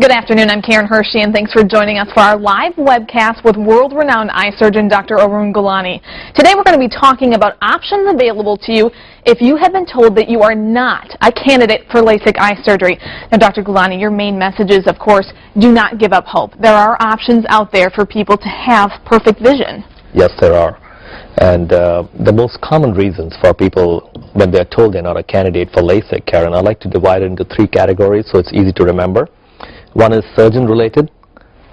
Good afternoon, I'm Karen Hershey, and thanks for joining us for our live webcast with world-renowned eye surgeon Dr. Arun Gulani. Today we're going to be talking about options available to you if you have been told that you are not a candidate for LASIK eye surgery. Now, Dr. Gulani, your main message is, of course, do not give up hope. There are options out there for people to have perfect vision. Yes, there are. And the most common reasons for people when they're told they're not a candidate for LASIK, Karen, I like to divide it into three categories so it's easy to remember. One is surgeon-related,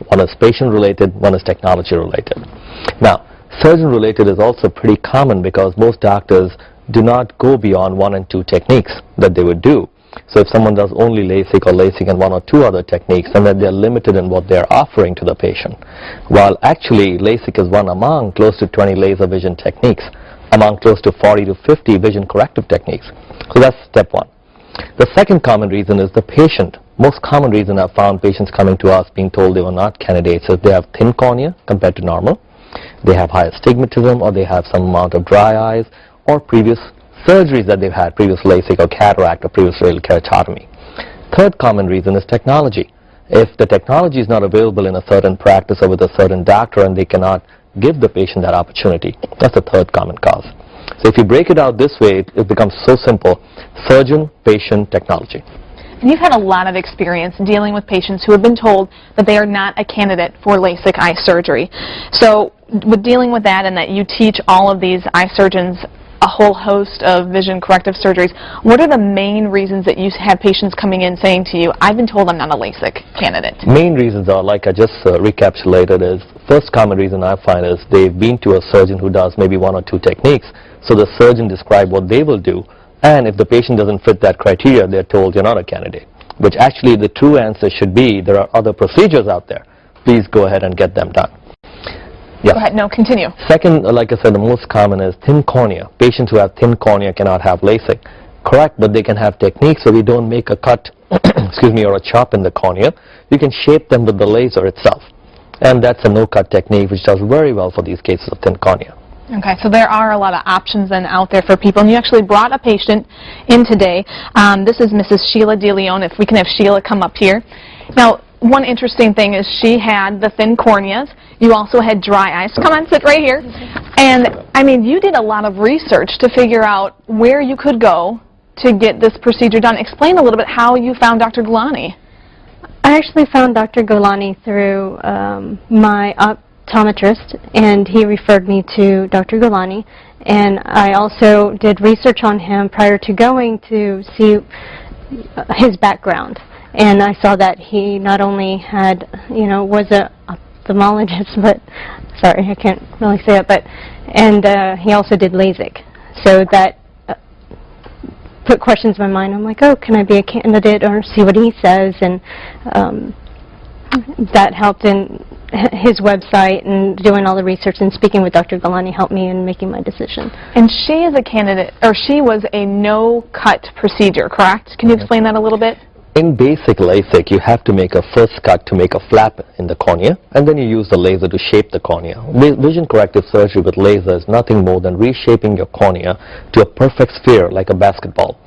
one is patient-related, one is technology-related. Now, surgeon-related is also pretty common because most doctors do not go beyond 1 and 2 techniques that they would do. So if someone does only LASIK or LASIK and 1 or 2 other techniques, then they're limited in what they're offering to the patient. While actually LASIK is one among close to 20 laser vision techniques, among close to 40 to 50 vision corrective techniques. So that's step one. The second common reason is the patient. Most common reason I've found patients coming to us being told they were not candidates is they have thin cornea compared to normal, they have high astigmatism, or they have some amount of dry eyes, or previous surgeries that they've had, previous LASIK or cataract or previous radial keratotomy. Third common reason is technology. If the technology is not available in a certain practice or with a certain doctor and they cannot give the patient that opportunity, that's the third common cause. So if you break it out this way, it becomes so simple: surgeon, patient, technology. And you've had a lot of experience dealing with patients who have been told that they are not a candidate for LASIK eye surgery. So with dealing with that and that you teach all of these eye surgeons a whole host of vision corrective surgeries, what are the main reasons that you have patients coming in saying to you, I've been told I'm not a LASIK candidate? Main reasons are, like I just recapitulated, is first common reason I find is they've been to a surgeon who does maybe 1 or 2 techniques, so the surgeon describes what they will do, and if the patient doesn't fit that criteria, they're told you're not a candidate, which actually the true answer should be there are other procedures out there. Please go ahead and get them done. Yes. Go ahead, no, continue. Second, like I said, the most common is thin cornea. Patients who have thin cornea cannot have LASIK. Correct, but they can have techniques so we don't make a cut, excuse me, or a chop in the cornea. You can shape them with the laser itself. And that's a no-cut technique which does very well for these cases of thin cornea. Okay, so there are a lot of options then out there for people. And you actually brought a patient in today. This is Mrs. Sheila DeLeon. If we can have Sheila come up here. Now, one interesting thing is she had the thin corneas. You also had dry eyes. Come on, sit right here. And, I mean, you did a lot of research to figure out where you could go to get this procedure done. Explain a little bit how you found Dr. Gulani. I actually found Dr. Gulani through my optometrist, and he referred me to Dr. Gulani. And I also did research on him prior to going to see his background. And I saw that he not only had, was a ophthalmologist, but, sorry, I can't really say it, but, and he also did LASIK. So that put questions in my mind. I'm like, oh, can I be a candidate or see what he says? And that helped in his website, and doing all the research and speaking with Dr. Gulani helped me in making my decision. And she is a candidate, or she was a no-cut procedure, correct? Can you explain that a little bit? In basic LASIK, you have to make a first cut to make a flap in the cornea, and then you use the laser to shape the cornea. Vision corrective surgery with laser is nothing more than reshaping your cornea to a perfect sphere like a basketball.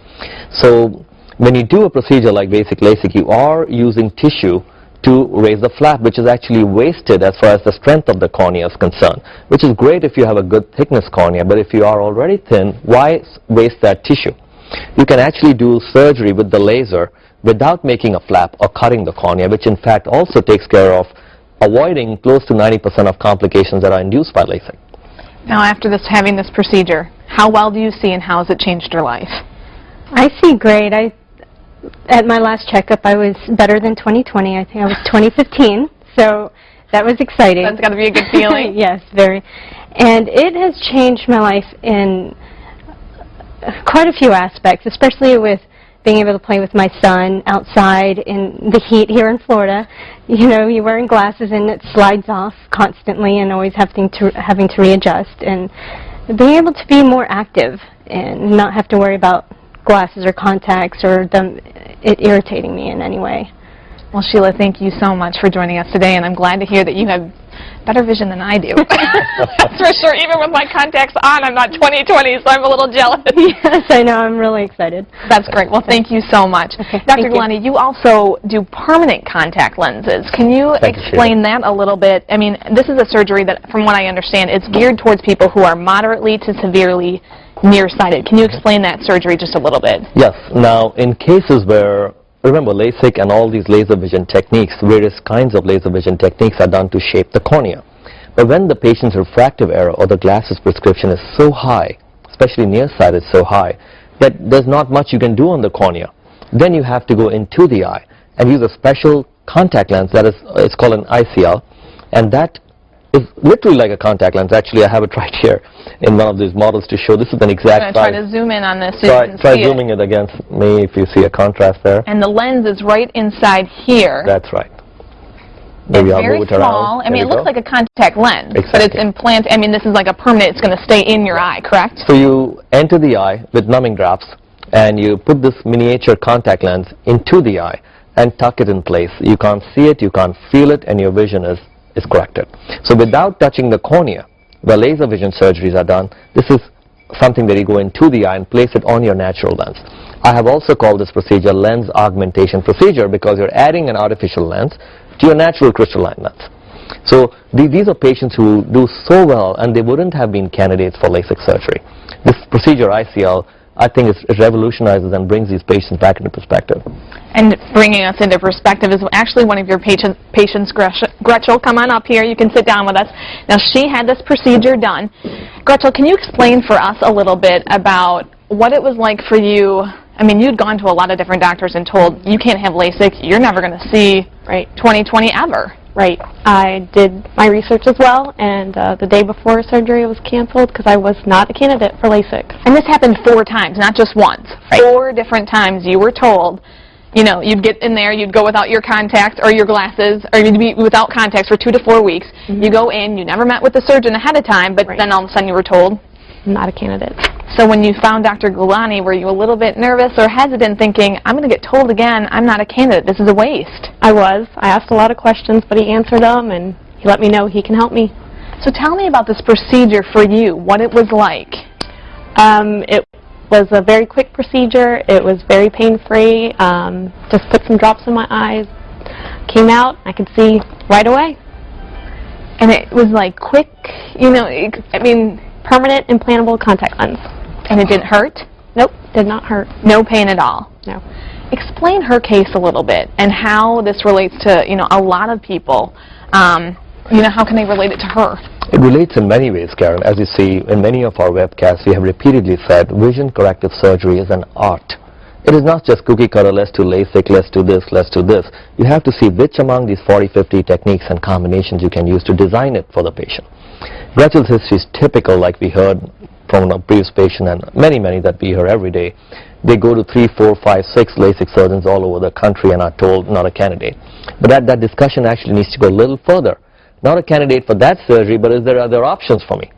So when you do a procedure like basic LASIK, you are using tissue to raise the flap, which is actually wasted as far as the strength of the cornea is concerned, which is great if you have a good thickness cornea, but if you are already thin, why waste that tissue? You can actually do surgery with the laser without making a flap or cutting the cornea, which in fact also takes care of avoiding close to 90% of complications that are induced by LASIK. Now, after having this procedure, how well do you see and how has it changed your life? I see great. At my last checkup, I was better than 2020. I think I was 2015, so that was exciting. That's got to be a good feeling. Yes, very. And it has changed my life in quite a few aspects, especially with being able to play with my son outside in the heat here in Florida. You're wearing glasses and it slides off constantly and always having to readjust. And being able to be more active and not have to worry about glasses or contacts or it irritating me in any way. Well, Sheila, thank you so much for joining us today, and I'm glad to hear that you have better vision than I do. That's for sure. Even with my contacts on, I'm not 20/20, so I'm a little jealous. Yes, I know. I'm really excited. That's great. Well, thank you so much. Okay, Dr. thank you. Gulani, you also do permanent contact lenses. Can you Thank you, explain that a little bit? I mean, this is a surgery that, from what I understand, it's geared towards people who are moderately to severely nearsighted. Can you explain that surgery just a little bit? Yes. Now, in cases where, remember, LASIK and all these laser vision techniques, various kinds of laser vision techniques are done to shape the cornea. But when the patient's refractive error or the glasses prescription is so high, especially nearsighted so high, that there's not much you can do on the cornea, then you have to go into the eye and use a special contact lens that is, it's called an ICL, and that is literally like a contact lens. Actually, I have it right here in one of these models to show. This is an I'm exact going to try size. to zoom in on this so you can Try see zooming it against me if you see a contrast there. And the lens is right inside here. That's right. Maybe It's I'll very move it small. around. I mean, There it we looks go. like a contact lens, but it's Exactly. implanted. I mean, this is like a permanent. It's going to stay in your eye, correct? So you enter the eye with numbing drops, and you put this miniature contact lens into the eye and tuck it in place. You can't see it, you can't feel it, and your vision is corrected. So without touching the cornea, where laser vision surgeries are done, this is something that you go into the eye and place it on your natural lens. I have also called this procedure lens augmentation procedure because you're adding an artificial lens to your natural crystalline lens. So these are patients who do so well, and they wouldn't have been candidates for LASIK surgery. This procedure, ICL, I think it revolutionizes and brings these patients back into perspective. And bringing us into perspective is actually one of your patients, Gretchen. Come on up here. You can sit down with us. Now, she had this procedure done. Gretchen, can you explain for us a little bit about what it was like for you? I mean, you'd gone to a lot of different doctors and told you can't have LASIK. You're never going to see 20/20 ever. Right. I did my research as well, and the day before surgery it was canceled because I was not a candidate for LASIK. And this happened 4 times, not just once. Right. 4 different times you were told, you know, you'd get in there, you'd go without your contacts or your glasses, or you'd be without contacts for 2 to 4 weeks. You go in, you never met with the surgeon ahead of time, but Right. then all of a sudden you were told. I'm not a candidate. So when you found Dr. Gulani, were you a little bit nervous or hesitant thinking, I'm going to get told again, I'm not a candidate, this is a waste? I was. I asked a lot of questions, but he answered them, and he let me know he can help me. So tell me about this procedure for you, what it was like. It was a very quick procedure. It was very pain-free. Just put some drops in my eyes. Came out. I could see right away. And it was like quick, you know, I mean, Permanent implantable contact lens. and it didn't hurt? Nope, did not hurt. No pain at all? No. Explain her case a little bit and how this relates to, you know, a lot of people. You know, how can they relate it to her? It relates in many ways, Karen. As you see in many of our webcasts, we have repeatedly said vision corrective surgery is an art. It is not just cookie cutter, let's do LASIK, let's do this, let's do this. You have to see which among these 40, 50 techniques and combinations you can use to design it for the patient. Gretchen's history is typical, like we heard from a previous patient and many that we hear every day. They go to 3, 4, 5, 6 LASIK surgeons all over the country and are told not a candidate. But that discussion actually needs to go a little further. Not a candidate for that surgery, but is there other options for me?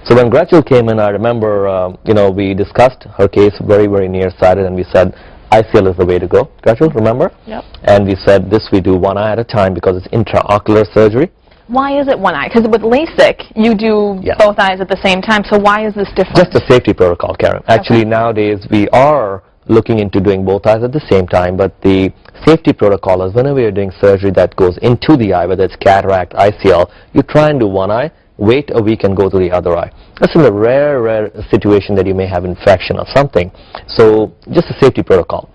So when Gretchen came in, I remember, you know, we discussed her case very nearsighted, and we said ICL is the way to go. Gretchen, remember? Yep. And we said this we do one eye at a time because it's intraocular surgery. Why is it one eye? Because with LASIK, you do Yeah. both eyes at the same time, so why is this different? Just a safety protocol, Karen. Actually, nowadays we are looking into doing both eyes at the same time, but the safety protocol is whenever you're doing surgery that goes into the eye, whether it's cataract, ICL, you try and do one eye, wait a week and go to the other eye. That's in the rare situation that you may have infection or something. So just a safety protocol.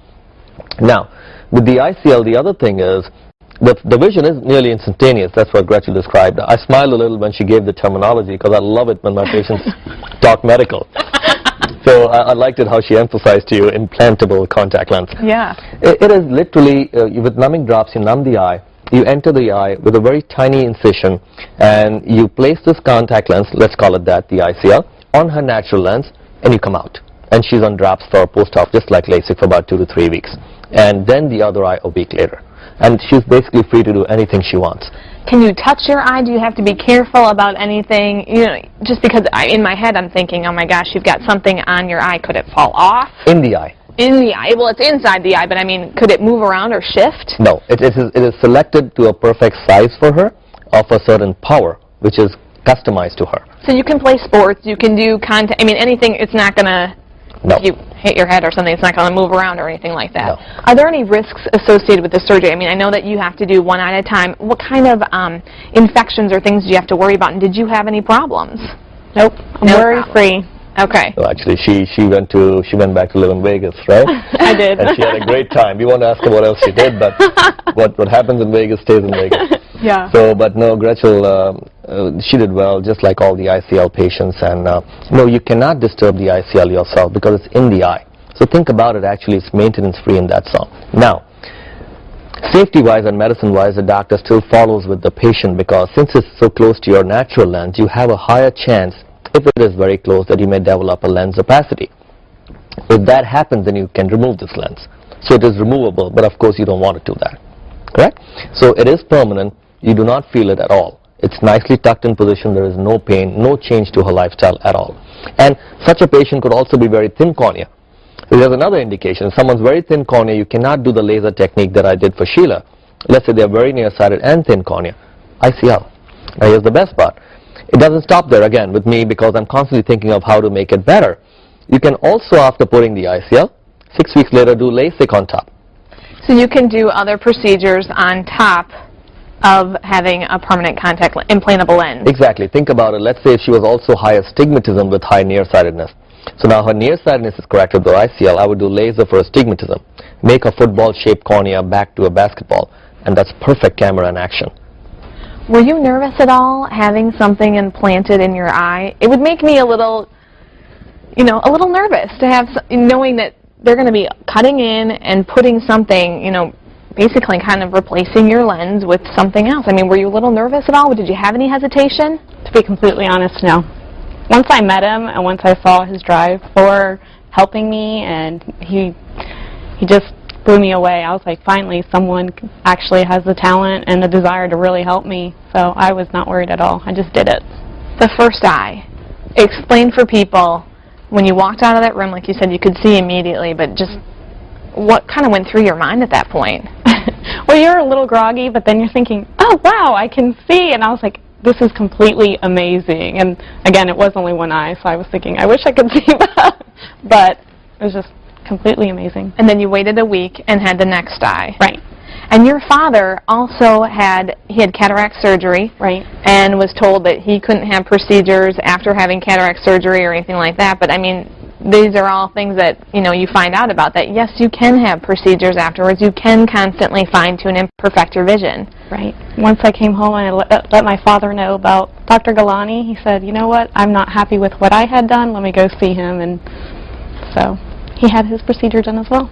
Now, with the ICL, the other thing is the vision is nearly instantaneous. That's what Gretchen described. I smiled a little when she gave the terminology because I love it when my patients talk medical. So I liked it how she emphasized to you implantable contact lens. Yeah. It is literally, with numbing drops, you numb the eye, you enter the eye with a very tiny incision, and you place this contact lens, let's call it that, the ICL, on her natural lens, and you come out. And she's on drops for post-op, just like LASIK, for about 2 to 3 weeks. And then the other eye a week later. And she's basically free to do anything she wants. Can you touch your eye? Do you have to be careful about anything? You know, just because in my head I'm thinking, oh my gosh, you've got something on your eye. Could it fall off? In the eye. In the eye. Well, it's inside the eye, but I mean, could it move around or shift? No, it is selected to a perfect size for her, of a certain power which is customized to her. So you can play sports, you can do content, I mean anything, it's not going to, No. if you hit your head or something, it's not going to move around or anything like that. No. Are there any risks associated with the surgery? I mean, I know that you have to do one eye at a time. What kind of infections or things do you have to worry about, and did you have any problems? Nope, I'm No worry-free. Okay. So actually, she went back to live in Vegas, right? I did. And she had a great time. We want to ask her what else she did, but what happens in Vegas stays in Vegas. Yeah. So, but no, Gretchen, she did well, just like all the ICL patients. And no, you cannot disturb the ICL yourself because it's in the eye. So think about it. Actually, it's maintenance-free in that zone. Now, safety-wise and medicine-wise, the doctor still follows with the patient because since it's so close to your natural lens, you have a higher chance, if it is very close, that you may develop a lens opacity. If that happens, then you can remove this lens. So it is removable, but of course you don't want to do that. Correct? So it is permanent. You do not feel it at all. It's nicely tucked in position. There is no pain, no change to her lifestyle at all. And such a patient could also be very thin cornea. There's another indication. If someone's very thin cornea, you cannot do the laser technique that I did for Sheila. Let's say they're very nearsighted and thin cornea. ICL. Now here's the best part. It doesn't stop there again with me because I'm constantly thinking of how to make it better. You can also, after putting the ICL, 6 weeks later do LASIK on top. So you can do other procedures on top of having a permanent contact implantable lens. Exactly. Think about it. Let's say if she was also high astigmatism with high nearsightedness. So now her nearsightedness is corrected with ICL. I would do laser for astigmatism. Make a football-shaped cornea back to a basketball. And that's perfect camera in action. Were you nervous at all having something implanted in your eye? It would make me a little, a little nervous to have, knowing that they're going to be cutting in and putting something, basically kind of replacing your lens with something else. I mean, were you a little nervous at all? Did you have any hesitation? To be completely honest, no. Once I met him and once I saw his drive for helping me, and he just blew me away. I was like, finally, someone actually has the talent and the desire to really help me. So I was not worried at all. I just did it. The first eye. Explain for people, when you walked out of that room, like you said, you could see immediately, but just what kind of went through your mind at that point? Well, you're a little groggy, but then you're thinking, oh, wow, I can see. And I was like, this is completely amazing. And again, it was only one eye, so I was thinking, I wish I could see that. But it was just completely amazing. And then you waited a week and had the next eye. Right. And your father also had cataract surgery. Right. And was told that he couldn't have procedures after having cataract surgery or anything like that. But I mean, these are all things that, you find out about, that yes, you can have procedures afterwards. You can constantly fine-tune and perfect your vision. Right. Once I came home and I let my father know about Dr. Gulani, he said, you know what, I'm not happy with what I had done. Let me go see him. And so he had his procedure done as well.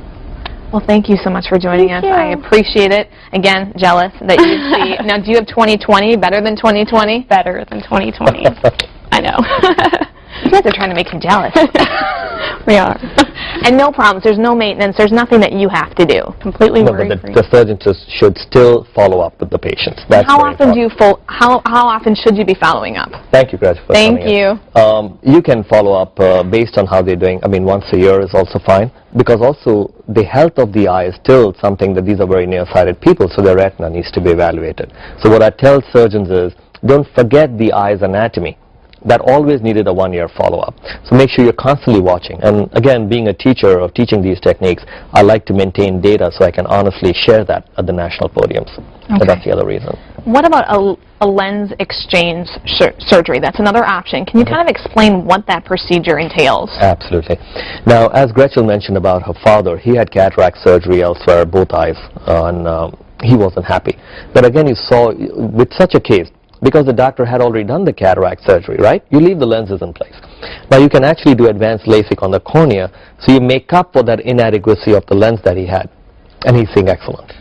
Well, thank you so much for joining us. I appreciate it. Again, jealous that you see. Now, do you have 2020 better than 2020? Better than 2020. I know. You guys are trying to make me jealous. We are. And no problems. There's no maintenance. There's nothing that you have to do. Completely No, but worry-free. the surgeon should still follow up with the patients. That's How very often important. how often should you be following up? Thank you, Gretchen, for Thank coming in. you. You can follow up based on how they're doing. I mean, once a year is also fine, because also the health of the eye is still something that these are very nearsighted people, so their retina needs to be evaluated. So what I tell surgeons is, don't forget the eye's anatomy. That always needed a one-year follow-up. So make sure you're constantly watching. And again, being a teacher of teaching these techniques, I like to maintain data so I can honestly share that at the national podiums. So that's the other reason. What about a lens exchange surgery? That's another option. Can you kind of explain what that procedure entails? Absolutely. Now, as Gretchen mentioned about her father, he had cataract surgery elsewhere, both eyes, and he wasn't happy. But again, you saw with such a case, because the doctor had already done the cataract surgery, right? You leave the lenses in place. Now you can actually do advanced LASIK on the cornea, so you make up for that inadequacy of the lens that he had, and he's seeing excellent.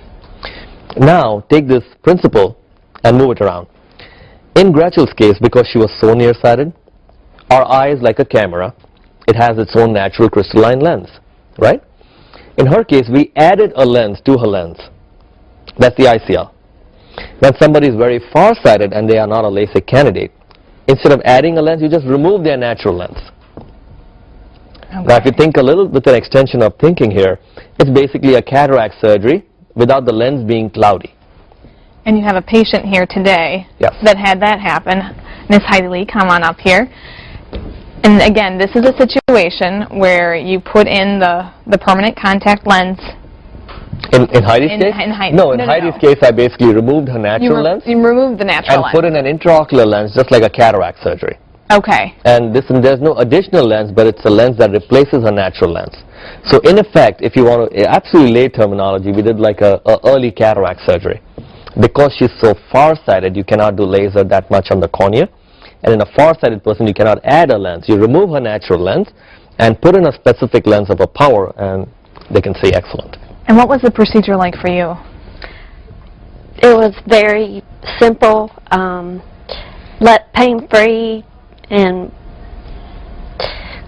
Now take this principle and move it around. In Gretchen's case, because she was so nearsighted, our eye is like a camera. It has its own natural crystalline lens, right? In her case, we added a lens to her lens. That's the ICL. When somebody is very far-sighted and they are not a LASIK candidate, instead of adding a lens, you just remove their natural lens. Okay. Now, if you think a little with an extension of thinking here, it's basically a cataract surgery without the lens being cloudy. And you have a patient here today Yes. that had that happen. Miss Heidi Lee, come on up here. And again, this is a situation where you put in the permanent contact lens. In Heidi's case? No, in Heidi's case, I basically removed her natural lens. You removed the natural lens. And put in an intraocular lens, just like a cataract surgery. Okay. And there's no additional lens, but it's a lens that replaces her natural lens. So in effect, if you want to, absolutely lay terminology, we did like a early cataract surgery. Because she's so far-sighted, you cannot do laser that much on the cornea. And in a far-sighted person, you cannot add a lens. You remove her natural lens and put in a specific lens of a power, and they can see excellent. And what was the procedure like for you? It was very simple, pain-free, and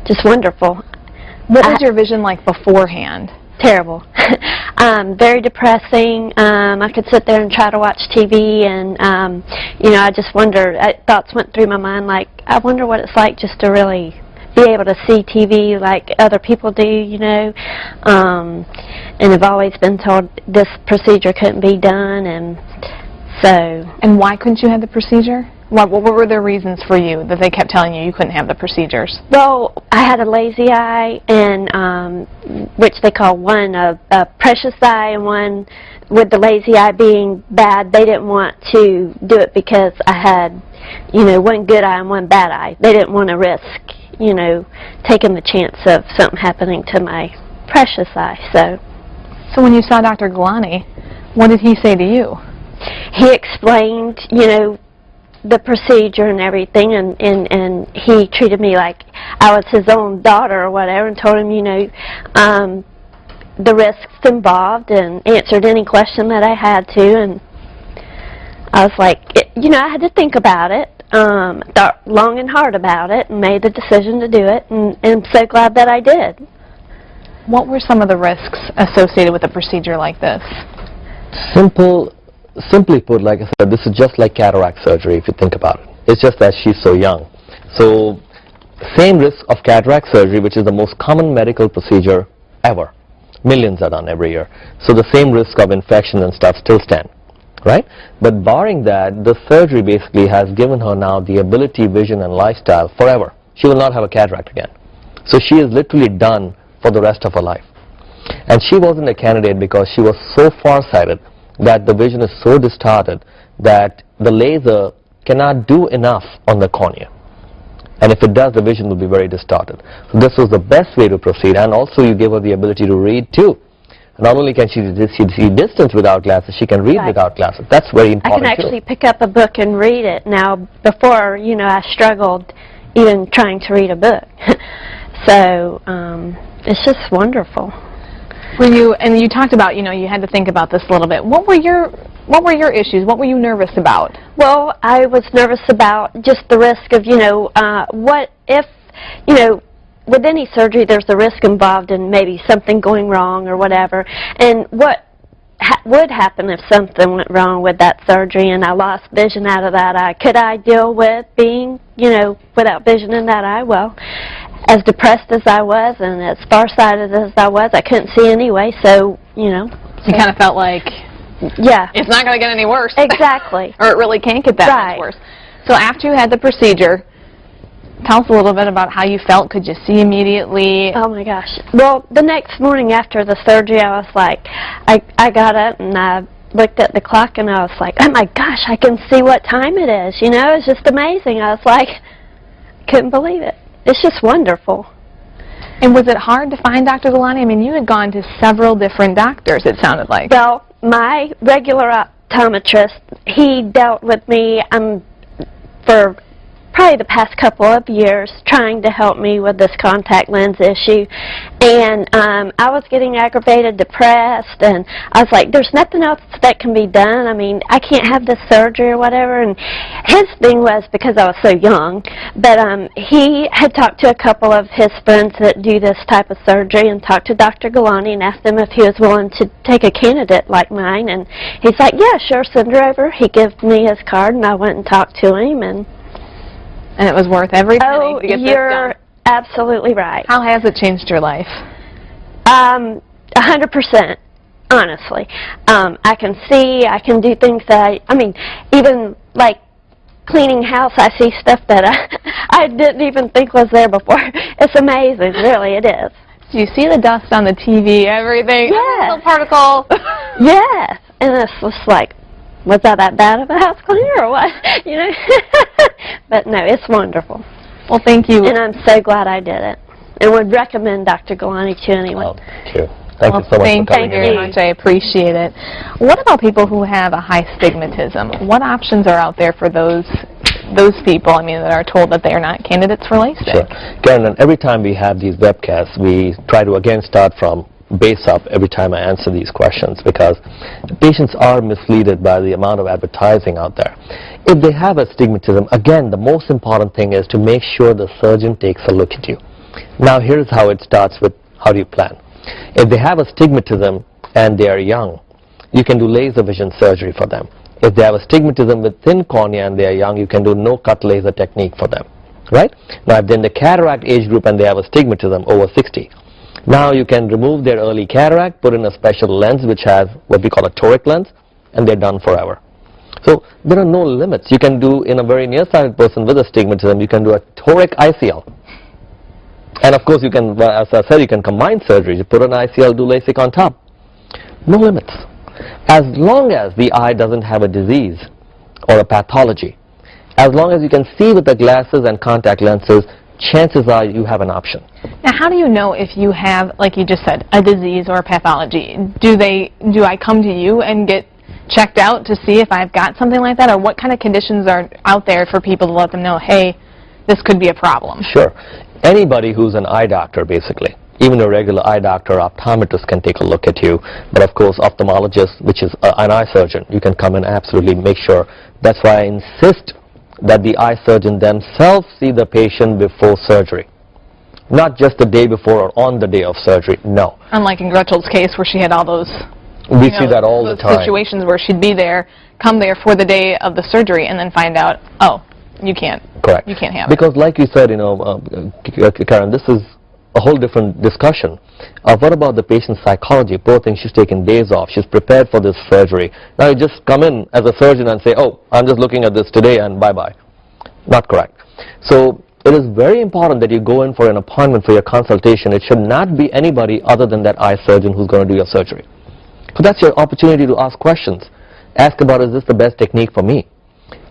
just wonderful. What was your vision like beforehand? Terrible. Very depressing. I could sit there and try to watch TV, and you know, I just wondered. Thoughts went through my mind like, I wonder what it's like just to really be able to see TV like other people do, you know. And I've always been told this procedure couldn't be done, and so. And why couldn't you have the procedure? What were their reasons for you that they kept telling you couldn't have the procedures? Well, I had a lazy eye, and which they call one a precious eye, and one with the lazy eye being bad. They didn't want to do it because I had, you know, one good eye and one bad eye. They didn't want to risk, you know, taking the chance of something happening to my precious eye. So when you saw Dr. Gulani, what did he say to you? He explained, you know, the procedure and everything, and he treated me like I was his own daughter or whatever, and told him, you know, the risks involved, and answered any question that I had to. And I was like, you know, I had to think about it, thought long and hard about it, and made the decision to do it, and I'm so glad that I did. What were some of the risks associated with a procedure like this? Simply put, like I said, this is just like cataract surgery if you think about it. It's just that she's so young. So, same risk of cataract surgery, which is the most common medical procedure ever. Millions are done every year. So the same risk of infection and stuff still stand, right? But barring that, the surgery basically has given her now the ability, vision, and lifestyle forever. She will not have a cataract again. So she is literally done for the rest of her life. And she wasn't a candidate because she was so far-sighted that the vision is so distorted that the laser cannot do enough on the cornea. And if it does, the vision will be very distorted. So this was the best way to proceed, and also you give her the ability to read too. Not only can she see distance without glasses, she can read without glasses. That's very important. I can actually pick up a book and read it now. Before, you know, I struggled even trying to read a book. So it's just wonderful. And you talked about, you know, you had to think about this a little bit. What were your issues? What were you nervous about? Well, I was nervous about just the risk of, you know, what if, you know, with any surgery there's a risk involved in maybe something going wrong or whatever. And what would happen if something went wrong with that surgery and I lost vision out of that eye? Could I deal with being, you know, without vision in that eye? Well, as depressed as I was and as far-sighted as I was, I couldn't see anyway, so, you know. You kind of felt like, yeah, it's not going to get any worse. Exactly. Or it really can't get that much worse. So after you had the procedure, tell us a little bit about how you felt. Could you see immediately? Oh my gosh. Well, the next morning after the surgery, I was like, I got up and I looked at the clock and I was like, oh my gosh, I can see what time it is. You know, it's just amazing. I was like, couldn't believe it. It's just wonderful. And was it hard to find Dr. Gulani? I mean, you had gone to several different doctors, it sounded like. Well, my regular optometrist, he dealt with me for probably the past couple of years trying to help me with this contact lens issue, and I was getting aggravated, depressed, and I was like, there's nothing else that can be done. I mean, I can't have this surgery or whatever. And his thing was, because I was so young, but he had talked to a couple of his friends that do this type of surgery and talked to Dr. Gulani and asked him if he was willing to take a candidate like mine, and he's like, yeah, sure, send her over. He gave me his card and I went and talked to him, and it was worth every penny to get this done. You're absolutely right. How has it changed your life? 100%, honestly. I can see, I can do things that I mean, even like cleaning house, I see stuff that I didn't even think was there before. It's amazing, really, it is. Do you see the dust on the TV, everything? Yes. Little particle. Yes, and it's just like, was that bad of a house cleaner or what? You know? But no, it's wonderful. Well, thank you. And I'm so glad I did it. And would recommend Dr. Gulani to anyone. Oh, thank you. Thank you so much for Thank coming you in. very much. I appreciate it. What about people who have a high stigmatism? What options are out there for those people, I mean, that are told that they are not candidates for LASIK? Sure. Karen, and every time we have these webcasts, we try to again start from base up every time I answer these questions, because patients are misled by the amount of advertising out there. If they have astigmatism, again, the most important thing is to make sure the surgeon takes a look at you. Now, here's how it starts with how do you plan. If they have astigmatism and they are young, you can do laser vision surgery for them. If they have astigmatism with thin cornea and they are young, you can do no-cut laser technique for them, right? Now, if they're in the cataract age group and they have astigmatism over 60, now you can remove their early cataract, put in a special lens which has what we call a toric lens, and they're done forever. So there are no limits. You can do, in a very nearsighted person with astigmatism, you can do a toric ICL. And of course, you can, as I said, you can combine surgeries. You put an ICL, do LASIK on top. No limits. As long as the eye doesn't have a disease or a pathology, as long as you can see with the glasses and contact lenses, chances are you have an option. Now, how do you know if you have, like you just said, a disease or a pathology? Do I come to you and get checked out to see if I've got something like that, or what kind of conditions are out there for people to let them know, hey, this could be a problem? Sure. Anybody who's an eye doctor, basically, even a regular eye doctor, optometrist can take a look at you, but of course ophthalmologist, which is an eye surgeon, you can come and absolutely make sure. That's why I insist that the eye surgeon themselves see the patient before surgery. Not just the day before or on the day of surgery, no. Unlike in Gretchel's case where she had all those, We see that all the those time. situations where she'd be there, come there for the day of the surgery, and then find out, oh, you can't. Correct. You can't have it. Because like you said, Karen, this is a whole different discussion. What about the patient's psychology? Poor thing, she's taken days off. She's prepared for this surgery. Now you just come in as a surgeon and say, oh, I'm just looking at this today and bye-bye. Not correct. So it is very important that you go in for an appointment for your consultation. It should not be anybody other than that eye surgeon who's going to do your surgery. So that's your opportunity to ask questions. Ask about, is this the best technique for me?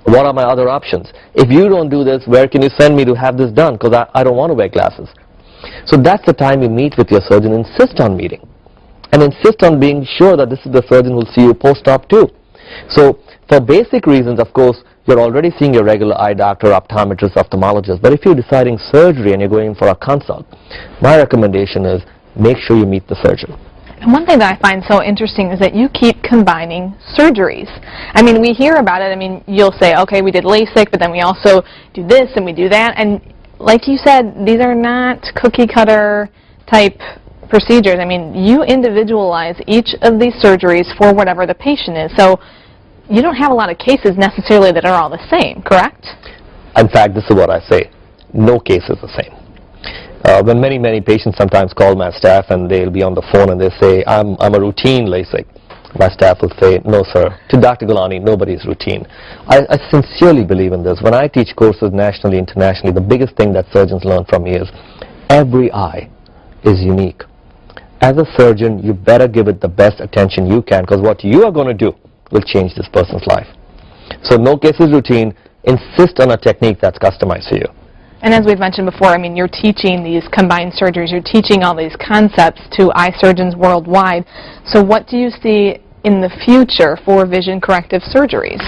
What are my other options? If you don't do this, where can you send me to have this done? Because I don't want to wear glasses. So that's the time you meet with your surgeon. Insist on meeting. And insist on being sure that this is the surgeon who will see you post-op too. So for basic reasons, of course, you're already seeing your regular eye doctor, optometrist, ophthalmologist. But if you're deciding surgery and you're going in for a consult, my recommendation is make sure you meet the surgeon. And one thing that I find so interesting is that you keep combining surgeries. I mean, we hear about it. I mean, you'll say, okay, we did LASIK, but then we also do this and we do that. And like you said, these are not cookie-cutter type procedures. I mean, you individualize each of these surgeries for whatever the patient is. So you don't have a lot of cases necessarily that are all the same, correct? In fact, this is what I say. No case is the same. When many patients sometimes call my staff and they'll be on the phone and they say, I'm a routine LASIK. My staff will say, no sir, to Dr. Gulani, nobody is routine. I sincerely believe in this. When I teach courses nationally, internationally, the biggest thing that surgeons learn from me is every eye is unique. As a surgeon, you better give it the best attention you can, because what you are going to do will change this person's life. So no case is routine. Insist on a technique that's customized for you. And as we've mentioned before, I mean, you're teaching these combined surgeries. You're teaching all these concepts to eye surgeons worldwide. So what do you see in the future for vision corrective surgeries?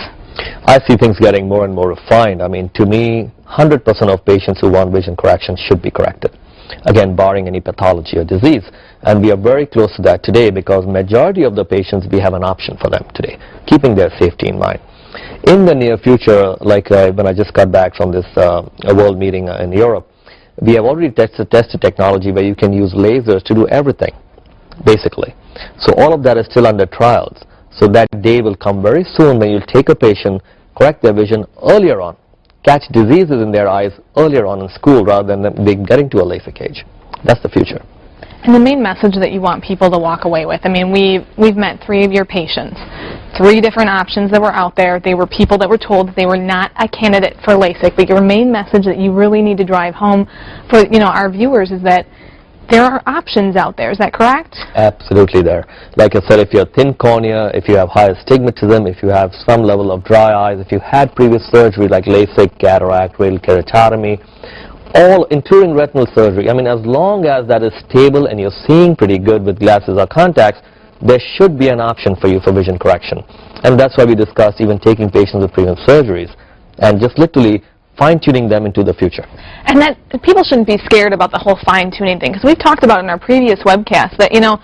I see things getting more and more refined. I mean, to me, 100% of patients who want vision correction should be corrected. Again, barring any pathology or disease. And we are very close to that today because majority of the patients, we have an option for them today, keeping their safety in mind. In the near future, like when I just got back from this world meeting in Europe, we have already tested technology where you can use lasers to do everything, basically. So all of that is still under trials. So that day will come very soon when you'll take a patient, correct their vision earlier on, catch diseases in their eyes earlier on in school rather than them getting to a LASIK age. That's the future. And the main message that you want people to walk away with, I mean, we've met 3 of your patients, 3 different options that were out there. They were people that were told that they were not a candidate for LASIK. But your main message that you really need to drive home for, you know, our viewers is that there are options out there. Is that correct? Absolutely there. Like I said, if you have thin cornea, if you have high astigmatism, if you have some level of dry eyes, if you had previous surgery like LASIK, cataract, radial keratotomy, all including retinal surgery, I mean, as long as that is stable and you're seeing pretty good with glasses or contacts, there should be an option for you for vision correction. And that's why we discussed even taking patients with previous surgeries and just literally fine-tuning them into the future. And that people shouldn't be scared about the whole fine-tuning thing, because we've talked about in our previous webcast that, you know,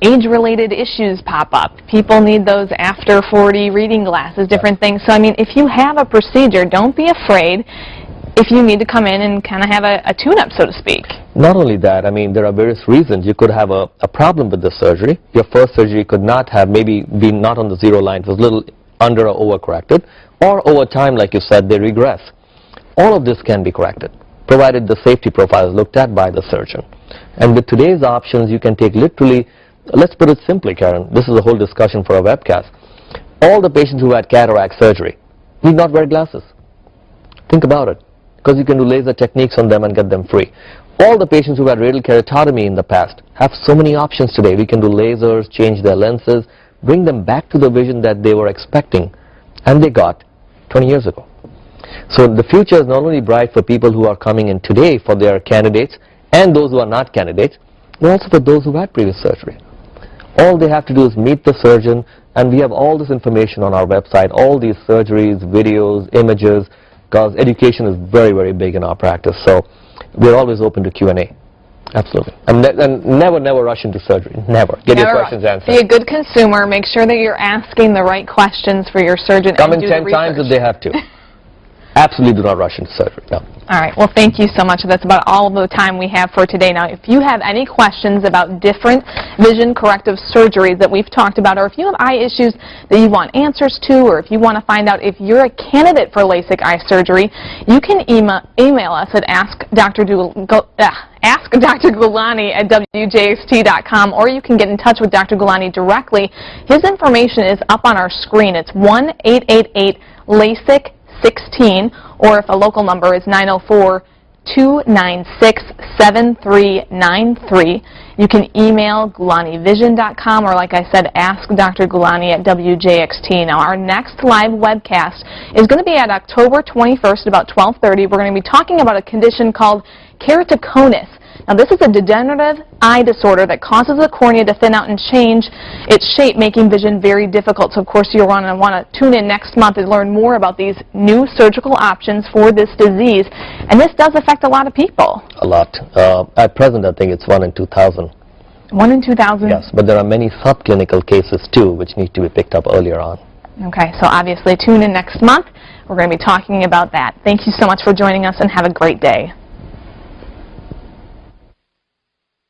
age-related issues pop up. People need those after 40 reading glasses, different things. So, I mean, if you have a procedure, don't be afraid if you need to come in and kind of have a tune-up, so to speak. Not only that, I mean, there are various reasons. You could have a problem with the surgery. Your first surgery could not have maybe been not on the 0 line. It was a little under or overcorrected. Or over time, like you said, they regress. All of this can be corrected, provided the safety profile is looked at by the surgeon. And with today's options, you can take literally, let's put it simply, Karen, this is a whole discussion for a webcast. All the patients who had cataract surgery need not wear glasses. Think about it, because you can do laser techniques on them and get them free. All the patients who had radial keratotomy in the past have so many options today. We can do lasers, change their lenses, bring them back to the vision that they were expecting and they got 20 years ago. So the future is not only bright for people who are coming in today for their candidates and those who are not candidates, but also for those who had previous surgery. All they have to do is meet the surgeon, and we have all this information on our website, all these surgeries, videos, images, because education is very, very big in our practice. So we're always open to Q&A. Absolutely. And never rush into surgery. Never. Get your questions answered. Be a good consumer. Make sure that you're asking the right questions for your surgeon. Come and in do 10 the times if research. they have to. Absolutely do not rush into surgery. No. All right. Well, thank you so much. That's about all the time we have for today. Now, if you have any questions about different vision corrective surgeries that we've talked about, or if you have eye issues that you want answers to, or if you want to find out if you're a candidate for LASIK eye surgery, you can email us at askdrgulani at wjxt.com, or you can get in touch with Dr. Gulani directly. His information is up on our screen. It's 1-888-LASIK 16, or if a local number is 904-296-7393. You can email gulanivision.com, or like I said, ask Dr. Gulani at WJXT. Now, our next live webcast is going to be at October 21st at about 12:30. We're going to be talking about a condition called keratoconus. Now, this is a degenerative eye disorder that causes the cornea to thin out and change its shape, making vision very difficult. So, of course, you'll want to tune in next month and learn more about these new surgical options for this disease. And this does affect a lot of people. A lot. At present, I think it's 1 in 2,000. 1 in 2,000? Yes, but there are many subclinical cases, too, which need to be picked up earlier on. Okay, so obviously tune in next month. We're going to be talking about that. Thank you so much for joining us, and have a great day.